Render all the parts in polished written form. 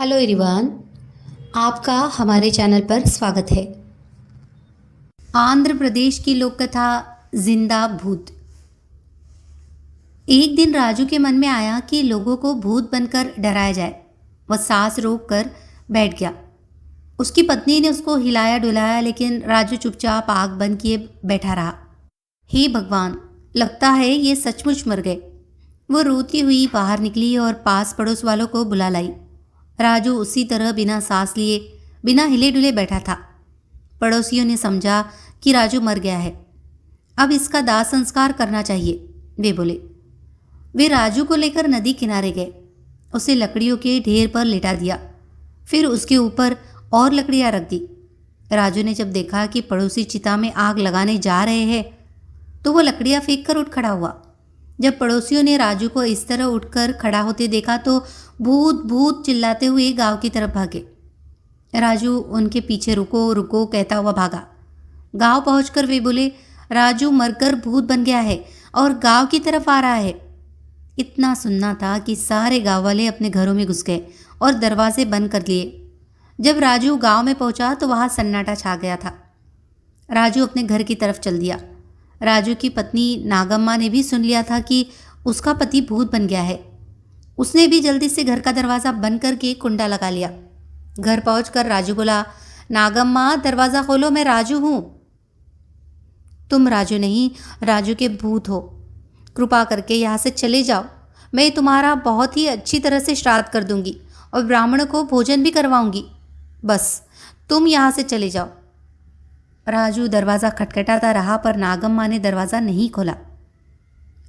Hello everyone, आपका हमारे channel पर स्वागत है। आंध्र प्रदेश की लोक कथा जिंदा भूत। एक दिन राजू के मन में आया कि लोगों को भूत बनकर डराया जाए। वह सांस रोक कर बैठ गया। उसकी पत्नी ने उसको हिलाया डुलाया, लेकिन राजू चुपचाप आंख बंद किए बैठा रहा। हे भगवान, लगता है ये सचमुच मर गए। वो रोती हुई बाहर निकली और पास पड़ोस वालों को बुला लाई। राजू उसी तरह बिना सांस लिए, बिना हिले डुले बैठा था। पड़ोसियों ने समझा कि राजू मर गया है, अब इसका दाह संस्कार करना चाहिए, वे बोले। वे राजू को लेकर नदी किनारे गए। उसे लकड़ियों के ढेर पर लिटा दिया, फिर उसके ऊपर और लकड़ियां रख दी। राजू ने जब देखा कि पड़ोसी चिता में आग लगाने जा रहे हैं, तो वो लकड़ियां फेंक कर उठ खड़ा हुआ। जब पड़ोसियों ने राजू को इस तरह उठकर खड़ा होते देखा तो भूत भूत चिल्लाते हुए गांव की तरफ भागे। राजू उनके पीछे रुको रुको कहता हुआ भागा। गांव पहुंचकर वे बोले, राजू मरकर भूत बन गया है और गांव की तरफ आ रहा है। इतना सुनना था कि सारे गांव वाले अपने घरों में घुस गए और दरवाजे बंद कर लिए। जब राजू गांव में पहुंचा तो वहां सन्नाटा छा गया था। राजू अपने घर की तरफ चल दिया। राजू की पत्नी नागम्मा ने भी सुन लिया था कि उसका पति भूत बन गया है। उसने भी जल्दी से घर का दरवाज़ा बंद करके कुंडा लगा लिया। घर पहुंचकर राजू बोला, नागम्मा दरवाज़ा खोलो, मैं राजू हूँ। तुम राजू नहीं, राजू के भूत हो। कृपा करके यहाँ से चले जाओ। मैं तुम्हारा बहुत ही अच्छी तरह से श्राद्ध कर दूंगी और ब्राह्मण को भोजन भी करवाऊंगी। बस तुम यहाँ से चले जाओ। राजू दरवाज़ा खटखटाता रहा, पर नागम्मा ने दरवाज़ा नहीं खोला।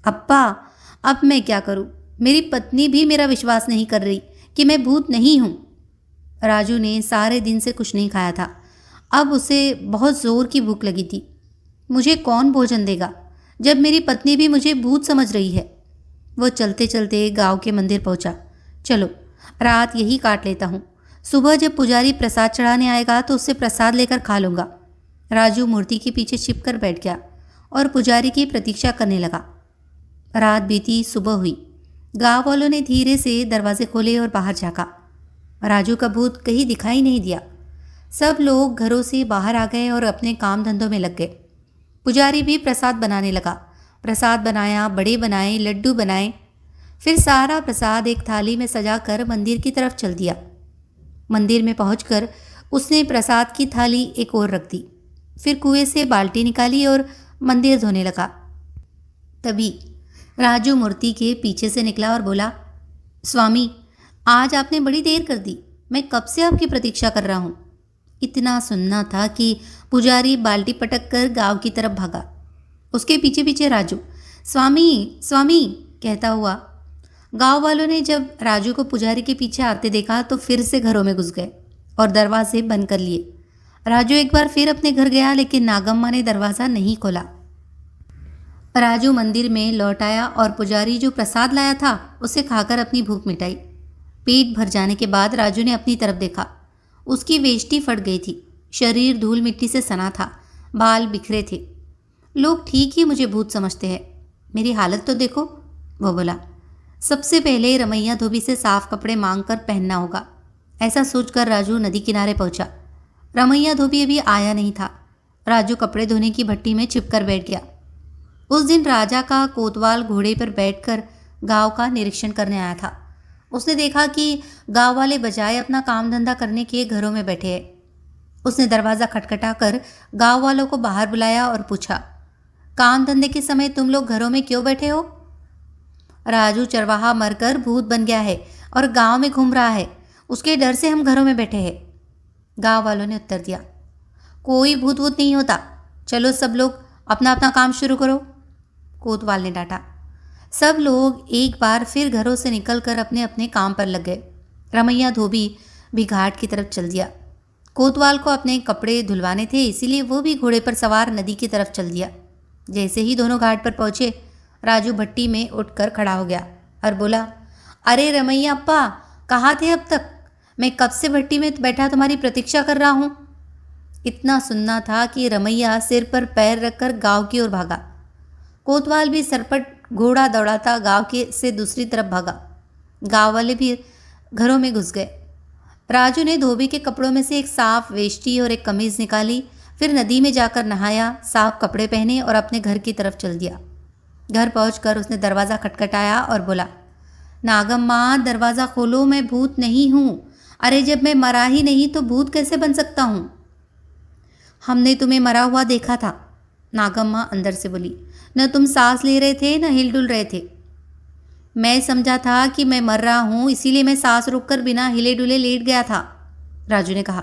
अप्पा, अब मैं क्या करूं? मेरी पत्नी भी मेरा विश्वास नहीं कर रही कि मैं भूत नहीं हूं। राजू ने सारे दिन से कुछ नहीं खाया था। अब उसे बहुत ज़ोर की भूख लगी थी। मुझे कौन भोजन देगा जब मेरी पत्नी भी मुझे भूत समझ रही है? वो चलते चलते गांव के मंदिर पहुंचा। चलो, रात यही काट लेता हूँ। सुबह जब पुजारी प्रसाद चढ़ाने आएगा तो उससे प्रसाद लेकर खा लूँगा। राजू मूर्ति के पीछे छिपकर बैठ गया और पुजारी की प्रतीक्षा करने लगा। रात बीती, सुबह हुई। गांव वालों ने धीरे से दरवाजे खोले और बाहर झांका। राजू का भूत कहीं दिखाई नहीं दिया। सब लोग घरों से बाहर आ गए और अपने काम धंधों में लग गए। पुजारी भी प्रसाद बनाने लगा। प्रसाद बनाया, बड़े बनाए, लड्डू बनाए। फिर सारा प्रसाद एक थाली में सजाकर मंदिर की तरफ चल दिया। मंदिर में पहुंचकर उसने प्रसाद की थाली एक ओर रख दी। फिर कुएं से बाल्टी निकाली और मंदिर धोने लगा। तभी राजू मूर्ति के पीछे से निकला और बोला, स्वामी, आज आपने बड़ी देर कर दी। मैं कब से आपकी प्रतीक्षा कर रहा हूँ। इतना सुनना था कि पुजारी बाल्टी पटक कर गांव की तरफ भागा। उसके पीछे पीछे राजू स्वामी स्वामी कहता हुआ। गांव वालों ने जब राजू को पुजारी के पीछे आते देखा तो फिर से घरों में घुस गए और दरवाजे बंद कर लिए। राजू एक बार फिर अपने घर गया, लेकिन नागम्मा ने दरवाज़ा नहीं खोला। राजू मंदिर में लौट आया और पुजारी जो प्रसाद लाया था उसे खाकर अपनी भूख मिटाई। पेट भर जाने के बाद राजू ने अपनी तरफ देखा। उसकी वेष्टी फट गई थी, शरीर धूल मिट्टी से सना था, बाल बिखरे थे। लोग ठीक ही मुझे भूत समझते हैं, मेरी हालत तो देखो, वो बोला। सबसे पहले रमैया धोबी से साफ कपड़े मांग कर पहनना होगा। ऐसा सोचकर राजू नदी किनारे पहुंचा। रमैया धोबी अभी आया नहीं था। राजू कपड़े धोने की भट्टी में छिपकर बैठ गया। उस दिन राजा का कोतवाल घोड़े पर बैठकर गांव का निरीक्षण करने आया था। उसने देखा कि गांव वाले बजाय अपना काम धंधा करने के घरों में बैठे हैं। उसने दरवाज़ा खटखटाकर गांव वालों को बाहर बुलाया और पूछा, काम धंधे के समय तुम लोग घरों में क्यों बैठे हो? राजू चरवाहा मरकर भूत बन गया है और गांव में घूम रहा है, उसके डर से हम घरों में बैठे हैं। गांव वालों ने उत्तर दिया, कोई भूत वूत नहीं होता, चलो सब लोग अपना अपना काम शुरू करो, कोतवाल ने डांटा। सब लोग एक बार फिर घरों से निकलकर अपने अपने काम पर लग गए। रमैया धोबी भी घाट की तरफ चल दिया। कोतवाल को अपने कपड़े धुलवाने थे, इसीलिए वो भी घोड़े पर सवार नदी की तरफ चल दिया। जैसे ही दोनों घाट पर पहुंचे, राजू भट्टी में उठकर खड़ा हो गया और बोला, अरे रमैया अप्पा, कहाँ थे अब तक? मैं कब से भट्टी में बैठा तुम्हारी प्रतीक्षा कर रहा हूँ। इतना सुनना था कि रमैया सिर पर पैर रखकर गांव की ओर भागा। कोतवाल भी सरपट घोड़ा दौड़ाता गांव के से दूसरी तरफ भागा। गांव वाले भी घरों में घुस गए। राजू ने धोबी के कपड़ों में से एक साफ वेष्टी और एक कमीज निकाली, फिर नदी में जाकर नहाया, साफ कपड़े पहने और अपने घर की तरफ चल दिया। घर पहुंचकर उसने दरवाज़ा खटखटाया और बोला, नागम्मा दरवाज़ा खोलो, मैं भूत नहीं हूँ। अरे जब मैं मरा ही नहीं तो भूत कैसे बन सकता हूँ? हमने तुम्हें मरा हुआ देखा था, नागम्मा अंदर से बोली। न तुम सांस ले रहे थे न हिल डुल रहे थे। मैं समझा था कि मैं मर रहा हूँ, इसीलिए मैं सांस रोककर बिना हिले डुले लेट गया था, राजू ने कहा।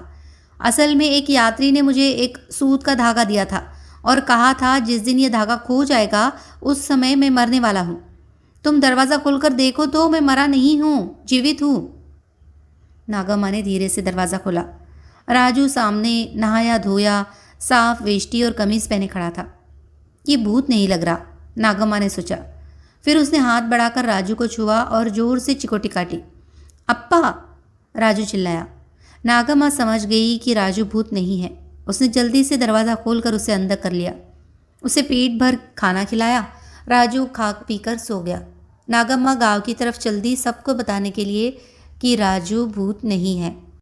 असल में एक यात्री ने मुझे एक सूत का धागा दिया था और कहा था जिस दिन यह धागा खो जाएगा उस समय मैं मरने वाला हूँ। तुम दरवाज़ा खोलकर देखो तो मैं मरा नहीं हूँ, जीवित हूँ। नागम्मा ने धीरे से दरवाज़ा खोला। राजू सामने नहाया धोया, साफ वेष्टी और कमीज पहने खड़ा था। ये भूत नहीं लग रहा, नागम्मा ने सोचा। फिर उसने हाथ बढ़ाकर राजू को छुआ और जोर से चिकोटी काटी। अप्पा, राजू चिल्लाया। नागम्मा समझ गई कि राजू भूत नहीं है। उसने जल्दी से दरवाज़ा खोलकर उसे अंदर कर लिया। उसे पेट भर खाना खिलाया। राजू खा पीकर सो गया। नागम्मा गांव की तरफ चल दी, सबको बताने के लिए कि राजू भूत नहीं है।